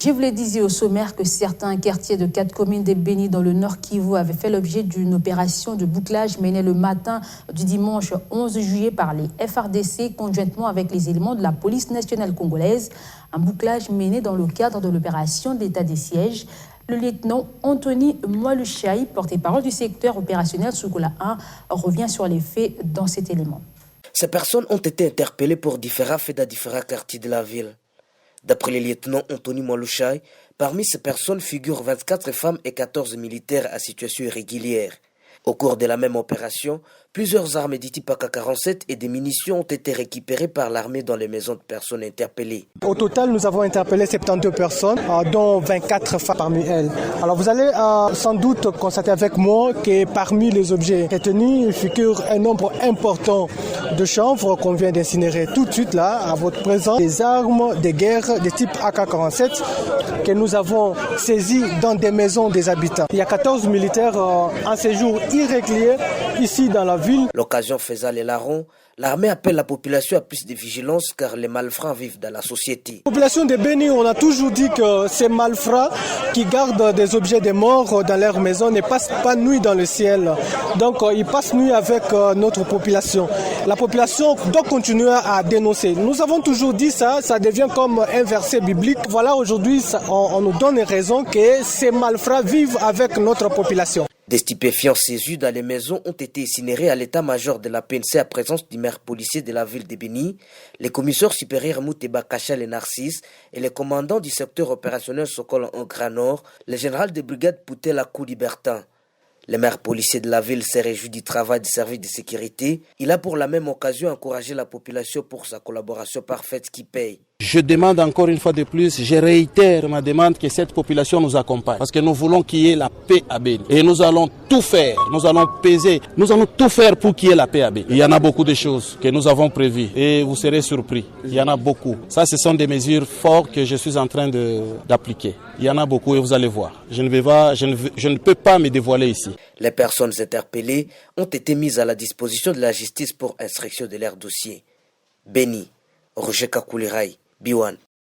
Je vous le disais au sommaire que certains quartiers de 4 communes des Béni dans le Nord Kivu avaient fait l'objet d'une opération de bouclage menée le matin du dimanche 11 juillet par les FARDC conjointement avec les éléments de la police nationale congolaise. Un bouclage mené dans le cadre de l'opération d'état des sièges. Le lieutenant Anthony Mwalushai, porte-parole du secteur opérationnel Soukoula 1, revient sur les faits dans cet élément. Ces personnes ont été interpellées pour différents faits dans différents quartiers de la ville. D'après le lieutenant Anthony Mwalushai, parmi ces personnes figurent 24 femmes et 14 militaires à situation irrégulière. Au cours de la même opération, plusieurs armes du type AK-47 et des munitions ont été récupérées par l'armée dans les maisons de personnes interpellées. Au total, nous avons interpellé 72 personnes, dont 24 femmes parmi elles. Alors vous allez sans doute constater avec moi que parmi les objets retenus, il figure un nombre important de chanvre qu'on vient d'incinérer tout de suite là, à votre présence. Des armes de guerre de type AK-47 que nous avons saisies dans des maisons des habitants. Il y a 14 militaires en séjour irrégulier ici dans la ville. L'occasion faisant les larrons, l'armée appelle la population à plus de vigilance car les malfrats vivent dans la société. La population de Béni, on a toujours dit que ces malfrats qui gardent des objets de mort dans leur maison ne passent pas nuit dans le ciel. Donc ils passent nuit avec notre population. La population doit continuer à dénoncer. Nous avons toujours dit ça devient comme un verset biblique. Voilà, aujourd'hui, on nous donne raison que ces malfrats vivent avec notre population. Des stupéfiants saisis dans les maisons ont été incinérés à l'état-major de la PNC à présence du maire policier de la ville de Béni, les commissaires supérieurs Mouteba Kachal et Narcisse et les commandants du secteur opérationnel Sokol en Grand Nord, le général de brigade Poutela Kou-Libertin. Le maire policier de la ville s'est réjoui du travail du service de sécurité. Il a pour la même occasion encouragé la population pour sa collaboration parfaite qui paye. Je demande encore une fois de plus, je réitère ma demande que cette population nous accompagne. Parce que nous voulons qu'il y ait la paix à Béni. Et nous allons tout faire, nous allons peser, nous allons tout faire pour qu'il y ait la paix à Béni. Il y en a beaucoup de choses que nous avons prévues et vous serez surpris. Il y en a beaucoup. Ça, ce sont des mesures fortes que je suis en train d'appliquer. Il y en a beaucoup et vous allez voir. Je ne peux pas me dévoiler ici. Les personnes interpellées ont été mises à la disposition de la justice pour instruction de leur dossier. Béni, Roger Kakulirai, B1.